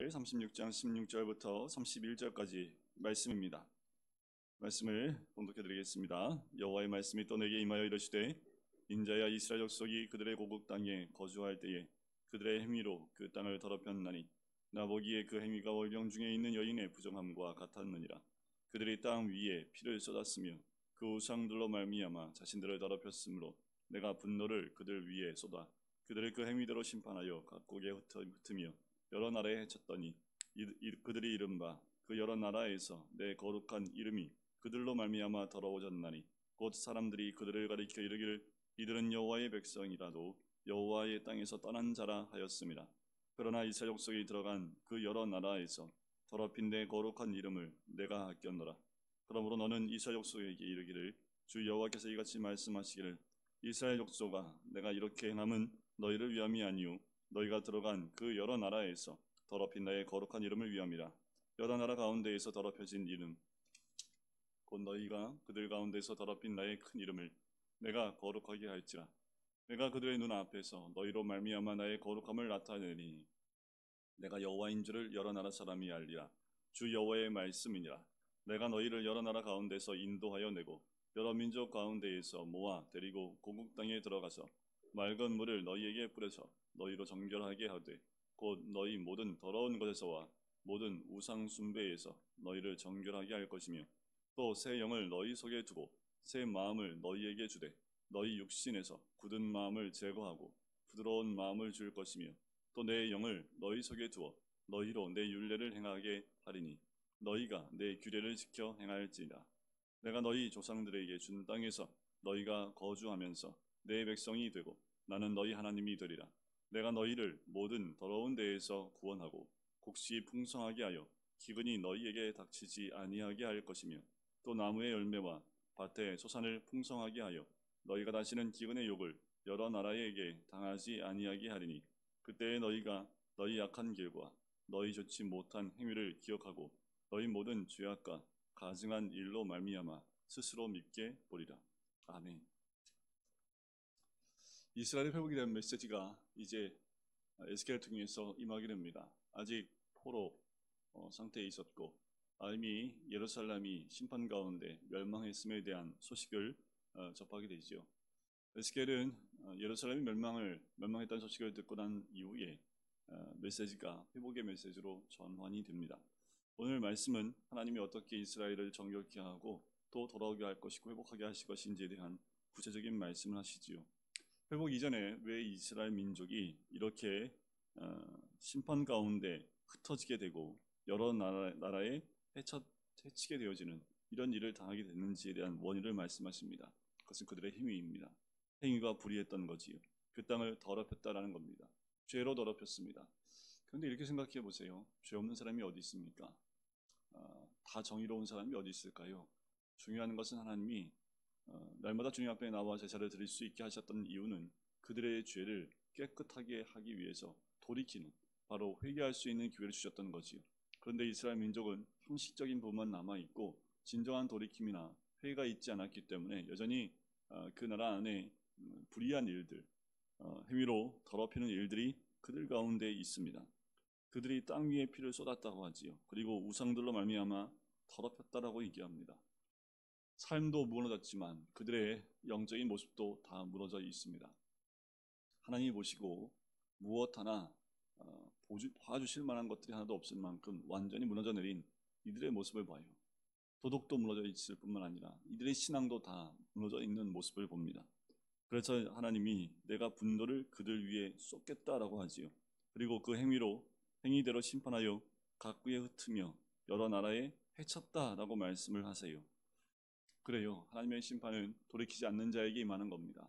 36장 16절부터 31절까지 말씀입니다. 말씀을 봉독해 드리겠습니다. 여호와의 말씀이 또 내게 임하여 이르시되, 인자야, 이스라엘 족속이 그들의 고국 땅에 거주할 때에 그들의 행위로 그 땅을 더럽혔나니 나 보기에 그 행위가 월경 중에 있는 여인의 부정함과 같았느니라. 그들이 땅 위에 피를 쏟았으며 그 우상들로 말미암아 자신들을 더럽혔으므로 내가 분노를 그들 위에 쏟아 그들을 그 행위대로 심판하여 각국에 흩으며 여러 나라에 해쳤더니 그들이 이른바 그 여러 나라에서 내 거룩한 이름이 그들로 말미암아 더러워졌나니 곧 사람들이 그들을 가리켜 이르기를 이들은 여호와의 백성이라도 여호와의 땅에서 떠난 자라 하였습니다. 그러나 이스라엘 족속이 들어간 그 여러 나라에서 더럽힌 내 거룩한 이름을 내가 아꼈노라. 그러므로 너는 이스라엘 족속에게 이르기를 주 여호와께서 이같이 말씀하시기를 이스라엘 족속아, 내가 이렇게 행함은 너희를 위함이 아니요 너희가 들어간 그 여러 나라에서 더럽힌 나의 거룩한 이름을 위함이라. 여러 나라 가운데에서 더럽혀진 이름 곧 너희가 그들 가운데서 더럽힌 나의 큰 이름을 내가 거룩하게 할지라. 내가 그들의 눈 앞에서 너희로 말미암아 나의 거룩함을 나타내니 내가 여호와인 줄을 여러 나라 사람이 알리라. 주 여호와의 말씀이니라. 내가 너희를 여러 나라 가운데서 인도하여 내고 여러 민족 가운데에서 모아 데리고 고국 땅에 들어가서 맑은 물을 너희에게 뿌려서 너희로 정결하게 하되 곧 너희 모든 더러운 것에서와 모든 우상 숭배에서 너희를 정결하게 할 것이며 또 새 영을 너희 속에 두고 새 마음을 너희에게 주되 너희 육신에서 굳은 마음을 제거하고 부드러운 마음을 줄 것이며 또 내 영을 너희 속에 두어 너희로 내 율례를 행하게 하리니 너희가 내 규례를 지켜 행할지니라. 내가 너희 조상들에게 준 땅에서 너희가 거주하면서 내 백성이 되고 나는 너희 하나님이 되리라. 내가 너희를 모든 더러운 데에서 구원하고 곡식 풍성하게 하여 기근이 너희에게 닥치지 아니하게 할 것이며 또 나무의 열매와 밭의 소산을 풍성하게 하여 너희가 다시는 기근의 욕을 여러 나라에게 당하지 아니하게 하리니 그때에 너희가 너희 약한 길과 너희 좋지 못한 행위를 기억하고 너희 모든 죄악과 가증한 일로 말미암아 스스로 밉게 보리라. 아멘. 이스라엘의 회복에 대한 메시지가 이제 에스겔을 통해서 임하게 됩니다. 아직 포로 상태에 있었고 이미 예루살렘이 심판 가운데 멸망했음에 대한 소식을 접하게 되죠. 에스겔은 예루살렘이 멸망했다는 소식을 듣고 난 이후에 메시지가 회복의 메시지로 전환이 됩니다. 오늘 말씀은 하나님이 어떻게 이스라엘을 정결케 하고 또 돌아오게 할 것이고 회복하게 하실 것인지에 대한 구체적인 말씀을 하시지요. 회복 이전에 왜 이스라엘 민족이 이렇게 심판 가운데 흩어지게 되고 여러 나라에 해치게 되어지는 이런 일을 당하게 됐는지에 대한 원인을 말씀하십니다. 그것은 그들의 행위입니다. 행위가 불의했던 거지요. 그 땅을 더럽혔다라는 겁니다. 죄로 더럽혔습니다. 그런데 이렇게 생각해 보세요. 죄 없는 사람이 어디 있습니까? 다 정의로운 사람이 어디 있을까요? 중요한 것은 하나님이 날마다 주님 앞에 나와 제사를 드릴 수 있게 하셨던 이유는 그들의 죄를 깨끗하게 하기 위해서 돌이키는, 바로 회개할 수 있는 기회를 주셨던 거지요. 그런데 이스라엘 민족은 형식적인 부분만 남아있고 진정한 돌이킴이나 회개가 있지 않았기 때문에 여전히 그 나라 안에 불의한 일들, 행위로 더럽히는 일들이 그들 가운데 있습니다. 그들이 땅 위에 피를 쏟았다고 하지요. 그리고 우상들로 말미암아 더럽혔다라고 얘기합니다. 삶도 무너졌지만 그들의 영적인 모습도 다 무너져 있습니다. 하나님이 보시고 무엇 하나 봐주실 만한 것들이 하나도 없을 만큼 완전히 무너져 내린 이들의 모습을 봐요. 도덕도 무너져 있을 뿐만 아니라 이들의 신앙도 다 무너져 있는 모습을 봅니다. 그래서 하나님이 내가 분노를 그들 위에 쏟겠다라고 하지요. 그리고 그 행위대로 심판하여 각국에 흩으며 여러 나라에 해쳤다라고 말씀을 하세요. 그래요. 하나님의 심판은 돌이키지 않는 자에게 임하는 겁니다.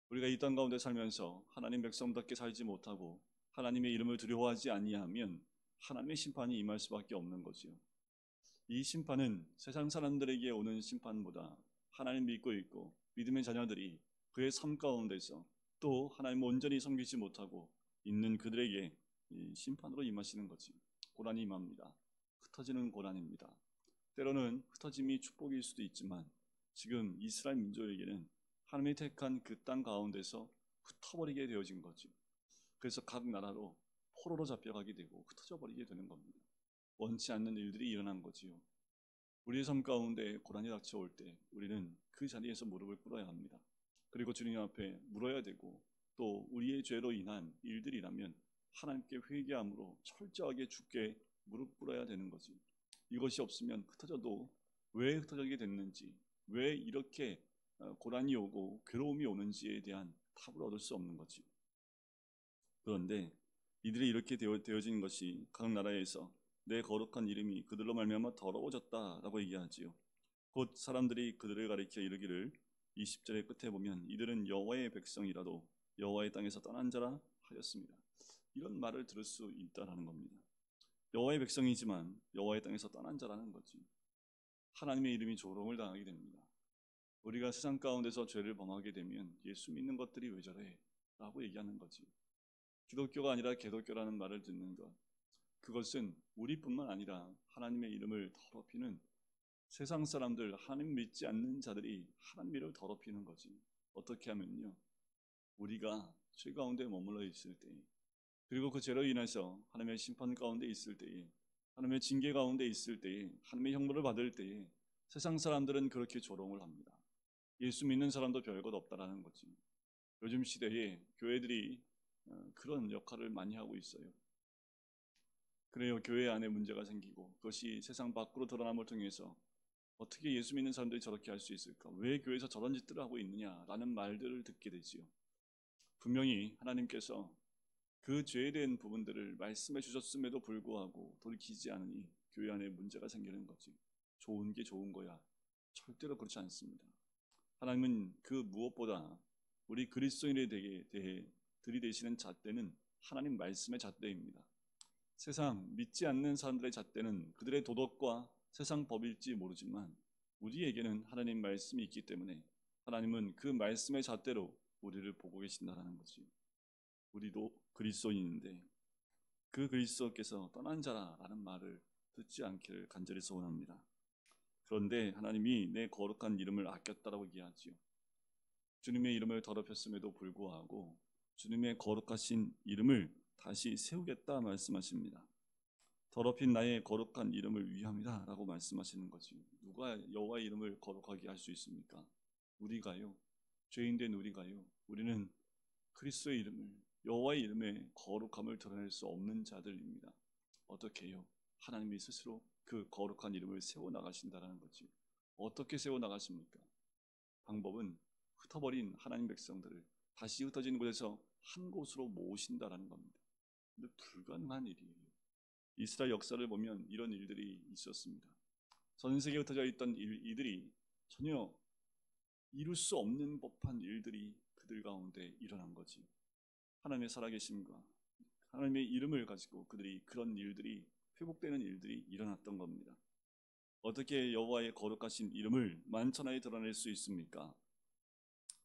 우리가 이 땅 가운데 살면서 하나님 백성답게 살지 못하고 하나님의 이름을 두려워하지 아니하면 하나님의 심판이 임할 수밖에 없는 거지요. 이 심판은 세상 사람들에게 오는 심판보다 하나님 믿고 있고 믿음의 자녀들이 그의 삶 가운데서 또 하나님 온전히 섬기지 못하고 있는 그들에게 이 심판으로 임하시는 거지. 고난이 임합니다. 흩어지는 고난입니다. 때로는 흩어짐이 축복일 수도 있지만 지금 이스라엘 민족에게는 하나님이 택한 그 땅 가운데서 흩어버리게 되어진 거죠. 그래서 각 나라로 포로로 잡혀가게 되고 흩어져 버리게 되는 겁니다. 원치 않는 일들이 일어난 거지요. 우리의 삶 가운데 고난이 닥쳐올 때 우리는 그 자리에서 무릎을 꿇어야 합니다. 그리고 주님 앞에 물어야 되고, 또 우리의 죄로 인한 일들이라면 하나님께 회개함으로 철저하게 주께 무릎 꿇어야 되는 거지. 이것이 없으면 흩어져도 왜 흩어지게 됐는지, 왜 이렇게 고난이 오고 괴로움이 오는지에 대한 답을 얻을 수 없는 거지. 그런데 이들이 이렇게 되어진 것이 각 나라에서 내 거룩한 이름이 그들로 말미암아 더러워졌다라고 얘기하지요. 곧 사람들이 그들을 가리켜 이르기를, 20절의 끝에 보면 이들은 여호와의 백성이라도 여호와의 땅에서 떠난 자라 하였습니다. 이런 말을 들을 수 있다라는 겁니다. 여호와의 백성이지만 여호와의 땅에서 떠난 자라는 거지. 하나님의 이름이 조롱을 당하게 됩니다. 우리가 세상 가운데서 죄를 범하게 되면 예수 믿는 것들이 왜 저래? 라고 얘기하는 거지. 기독교가 아니라 개독교라는 말을 듣는 것, 그것은 우리뿐만 아니라 하나님의 이름을 더럽히는 세상 사람들, 하나님 믿지 않는 자들이 하나님의 이름을 더럽히는 거지. 어떻게 하면요, 우리가 죄 가운데 머물러 있을 때, 그리고 그 죄로 인해서 하나님의 심판 가운데 있을 때에, 하나님의 징계 가운데 있을 때에, 하나님의 형벌을 받을 때에 세상 사람들은 그렇게 조롱을 합니다. 예수 믿는 사람도 별것 없다라는 거지. 요즘 시대에 교회들이 그런 역할을 많이 하고 있어요. 그래요, 교회 안에 문제가 생기고 그것이 세상 밖으로 드러남을 통해서 어떻게 예수 믿는 사람들이 저렇게 할 수 있을까? 왜 교회에서 저런 짓들을 하고 있느냐라는 말들을 듣게 되지요. 분명히 하나님께서 그 죄에 대한 부분들을 말씀해 주셨음에도 불구하고 돌이키지 않으니 교회 안에 문제가 생기는 거지. 좋은 게 좋은 거야. 절대로 그렇지 않습니다. 하나님은 그 무엇보다 우리 그리스도인에 대해 들이대시는 잣대는 하나님 말씀의 잣대입니다. 세상 믿지 않는 사람들의 잣대는 그들의 도덕과 세상 법일지 모르지만 우리에게는 하나님 말씀이 있기 때문에 하나님은 그 말씀의 잣대로 우리를 보고 계신다는 거지. 우리도 그리스도인인데 그 그리스도께서 떠난 자라는 말을 듣지 않기를 간절히 소원합니다. 그런데 하나님이 내 거룩한 이름을 아꼈다라고 얘기하지요. 주님의 이름을 더럽혔음에도 불구하고 주님의 거룩하신 이름을 다시 세우겠다 말씀하십니다. 더럽힌 나의 거룩한 이름을 위함이다 라고 말씀하시는 거지. 누가 여호와의 이름을 거룩하게 할 수 있습니까? 우리가요. 죄인된 우리가요. 우리는 그리스도의 이름을, 여호와의 이름의 거룩함을 드러낼 수 없는 자들입니다. 어떻게 해요? 하나님이 스스로 그 거룩한 이름을 세워나가신다는 거지. 어떻게 세워나가십니까? 방법은 흩어버린 하나님 백성들을 다시 흩어진 곳에서 한 곳으로 모으신다는 겁니다. 근데 불가능한 일이에요. 이스라엘 역사를 보면 이런 일들이 있었습니다. 전 세계에 흩어져 있던 이들이 전혀 이룰 수 없는 법한 일들이 그들 가운데 일어난 거지. 하나님의 살아계심과 하나님의 이름을 가지고 그들이 그런 일들이 회복되는 일들이 일어났던 겁니다. 어떻게 여호와의 거룩하신 이름을 만천하에 드러낼 수 있습니까?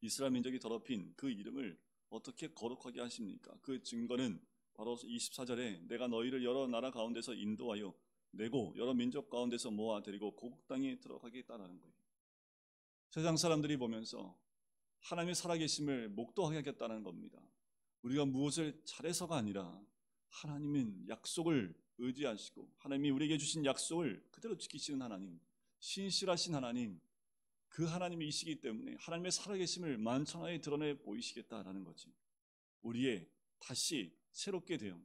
이스라엘 민족이 더럽힌 그 이름을 어떻게 거룩하게 하십니까? 그 증거는 바로 24절에 내가 너희를 여러 나라 가운데서 인도하여 내고 여러 민족 가운데서 모아 데리고 고국 땅에 들어가게 했다는 거예요. 세상 사람들이 보면서 하나님의 살아계심을 목도하게 하겠다는 겁니다. 우리가 무엇을 잘해서가 아니라 하나님은 약속을 의지하시고 하나님이 우리에게 주신 약속을 그대로 지키시는 하나님, 신실하신 하나님, 그 하나님이시기 때문에 하나님의 살아계심을 만천하에 드러내 보이시겠다라는 거지. 우리의 다시 새롭게 되어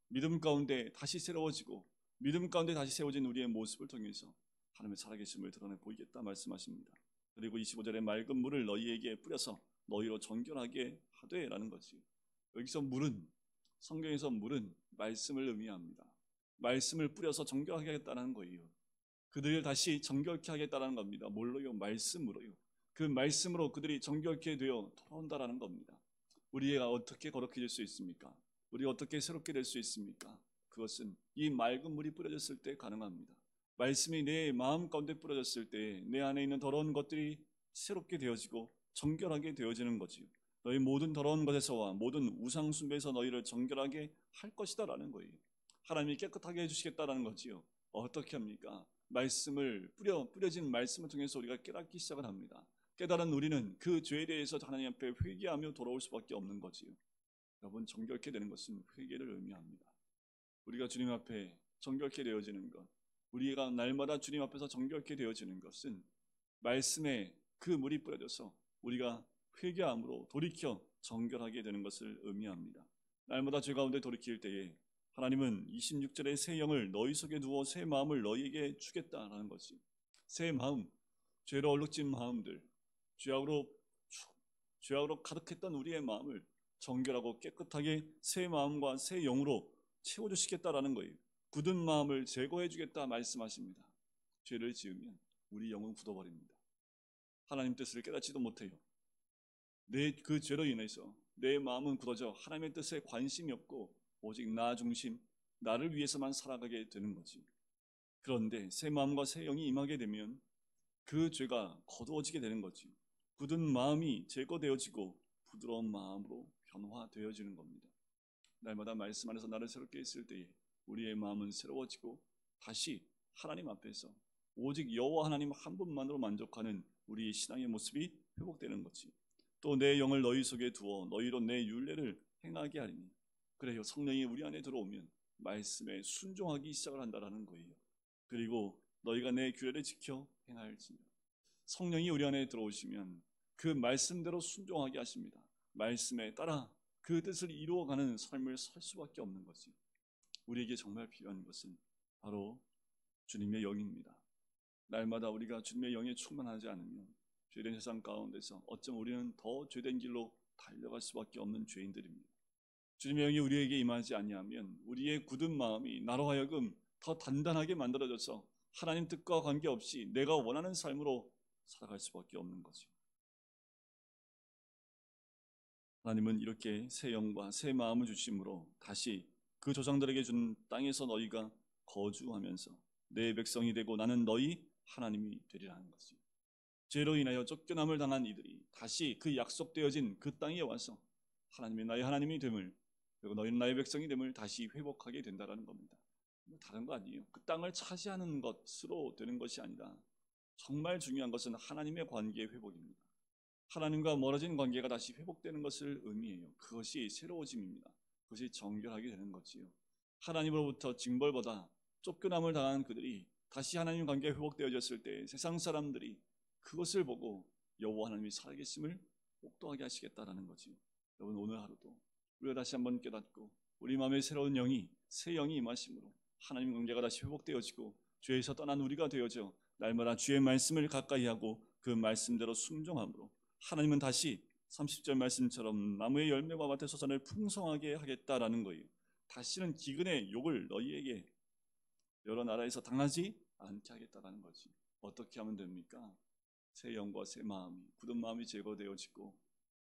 믿음 가운데 다시 새로워지고 믿음 가운데 다시 세워진 우리의 모습을 통해서 하나님의 살아계심을 드러내 보이겠다 말씀하십니다. 그리고 25절에 맑은 물을 너희에게 뿌려서 너희로 정결하게 하되라는 거지. 여기서 물은, 성경에서 물은 말씀을 의미합니다. 말씀을 뿌려서 정결하게 하겠다는 거예요. 그들을 다시 정결케 하겠다는 겁니다. 뭘로요? 말씀으로요. 그 말씀으로 그들이 정결케 되어 돌아온다라는 겁니다. 우리가 어떻게 거룩해질 수 있습니까? 우리가 어떻게 새롭게 될 수 있습니까? 그것은 이 맑은 물이 뿌려졌을 때 가능합니다. 말씀이 내 마음 가운데 뿌려졌을 때 내 안에 있는 더러운 것들이 새롭게 되어지고 정결하게 되어지는 거지요. 너희 모든 더러운 것에서와 모든 우상 숭배에서 너희를 정결하게 할 것이다라는 거예요. 하나님이 깨끗하게 해주시겠다라는 거지요. 어떻게 합니까? 말씀을 뿌려진 말씀을 통해서 우리가 깨닫기 시작을 합니다. 깨달은 우리는 그 죄에 대해서 하나님 앞에 회개하며 돌아올 수밖에 없는 거지요. 여러분, 정결케 되는 것은 회개를 의미합니다. 우리가 주님 앞에 정결케 되어지는 것, 우리가 날마다 주님 앞에서 정결케 되어지는 것은 말씀에 그 물이 뿌려져서 우리가 회개함으로 돌이켜 정결하게 되는 것을 의미합니다. 날마다 죄 가운데 돌이킬 때에 하나님은 26절에 새 영을 너희 속에 두어 새 마음을 너희에게 주겠다라는 것이, 새 마음, 죄로 얼룩진 마음들, 죄악으로 가득했던 우리의 마음을 정결하고 깨끗하게 새 마음과 새 영으로 채워주시겠다라는 거예요. 굳은 마음을 제거해 주겠다 말씀하십니다. 죄를 지으면 우리 영은 굳어버립니다. 하나님 뜻을 깨닫지도 못해요. 내 그 죄로 인해서 내 마음은 굳어져 하나님의 뜻에 관심이 없고 오직 나 중심, 나를 위해서만 살아가게 되는 거지. 그런데 새 마음과 새 영이 임하게 되면 그 죄가 거두어지게 되는 거지. 굳은 마음이 제거되어지고 부드러운 마음으로 변화되어지는 겁니다. 날마다 말씀 안에서 나를 새롭게 했을 때에 우리의 마음은 새로워지고 다시 하나님 앞에서 오직 여호와 하나님 한 분만으로 만족하는 우리의 신앙의 모습이 회복되는 거지. 또 내 영을 너희 속에 두어 너희로 내 율례를 행하게 하리니, 그래요, 성령이 우리 안에 들어오면 말씀에 순종하기 시작을 한다라는 거예요. 그리고 너희가 내 규례를 지켜 행할지니, 성령이 우리 안에 들어오시면 그 말씀대로 순종하게 하십니다. 말씀에 따라 그 뜻을 이루어가는 삶을 살 수밖에 없는 거지. 우리에게 정말 필요한 것은 바로 주님의 영입니다. 날마다 우리가 주님의 영에 충만하지 않으면 죄된 세상 가운데서 어쩜 우리는 더 죄된 길로 달려갈 수밖에 없는 죄인들입니다. 주님의 영이 우리에게 임하지 아니하면 우리의 굳은 마음이 나로 하여금 더 단단하게 만들어져서 하나님 뜻과 관계없이 내가 원하는 삶으로 살아갈 수밖에 없는 거죠. 하나님은 이렇게 새 영과 새 마음을 주심으로 다시 그 조상들에게 준 땅에서 너희가 거주하면서 내 백성이 되고 나는 너희 하나님이 되리라는 것이죠. 죄로 인하여 쫓겨남을 당한 이들이 다시 그 약속되어진 그 땅에 와서 하나님이 나의 하나님이 됨을, 그리고 너희는 나의 백성이 됨을 다시 회복하게 된다는 겁니다. 다른 거 아니에요. 그 땅을 차지하는 것으로 되는 것이 아니라 정말 중요한 것은 하나님의 관계의 회복입니다. 하나님과 멀어진 관계가 다시 회복되는 것을 의미해요. 그것이 새로워짐입니다. 그것이 정결하게 되는 거지요. 하나님으로부터 징벌보다 쫓겨남을 당한 그들이 다시 하나님 관계가 회복되어졌을 때 세상 사람들이 그것을 보고 여호와 하나님이 살아계심을 복도하게 하시겠다라는 거지요. 여러분, 오늘 하루도 우리가 다시 한번 깨닫고 우리 마음에 새로운 영이, 새 영이 임하심으로 하나님 관계가 다시 회복되어지고 죄에서 떠난 우리가 되어져 날마다 주의 말씀을 가까이 하고 그 말씀대로 순종함으로 하나님은 다시 30절 말씀처럼 나무의 열매와 밭의 소산을 풍성하게 하겠다라는 거예요. 다시는 기근의 욕을 너희에게 여러 나라에서 당하지 않게 하겠다라는 거지. 어떻게 하면 됩니까? 새 영과 새 마음이, 굳은 마음이 제거되어지고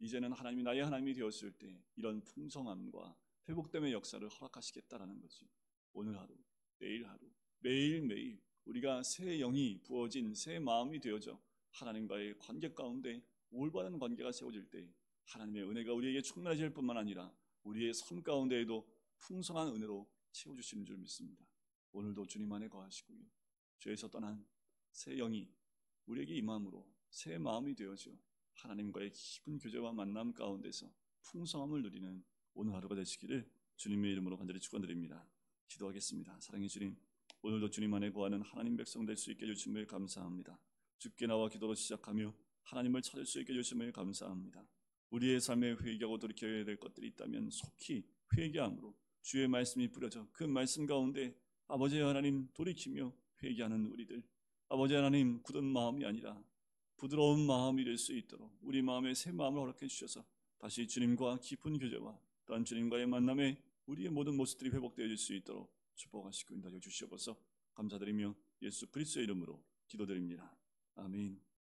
이제는 하나님이 나의 하나님이 되었을 때 이런 풍성함과 회복됨의 역사를 허락하시겠다라는 거지. 오늘 하루, 내일 하루, 매일매일 우리가 새 영이 부어진 새 마음이 되어져 하나님과의 관계 가운데 올바른 관계가 세워질 때 하나님의 은혜가 우리에게 충만해질 뿐만 아니라 우리의 삶 가운데에도 풍성한 은혜로 채워주시는 줄 믿습니다. 오늘도 주님 안에 거하시고요, 죄에서 떠난 새 영이 우리에게 임함으로 새 마음이 되어져 하나님과의 깊은 교제와 만남 가운데서 풍성함을 누리는 오늘 하루가 되시기를 주님의 이름으로 간절히 축원드립니다. 기도하겠습니다. 사랑의 주님, 오늘도 주님 안에 거하는 하나님 백성 될 수 있게 해주심을 감사합니다. 주께 나와 기도로 시작하며 하나님을 찾을 수 있게 해주심을 감사합니다. 우리의 삶에 회개하고 돌이켜야 될 것들이 있다면 속히 회개함으로 주의 말씀이 뿌려져 그 말씀 가운데 아버지 하나님 돌이키며 회개하는 우리들, 아버지 하나님 굳은 마음이 아니라 부드러운 마음이 될 수 있도록 우리 마음에 새 마음을 허락해 주셔서 다시 주님과 깊은 교제와 또한 주님과의 만남에 우리의 모든 모습들이 회복되어질 수 있도록 축복하시고 인도하여 주시옵소서. 감사드리며 예수 그리스도의 이름으로 기도드립니다. 아멘.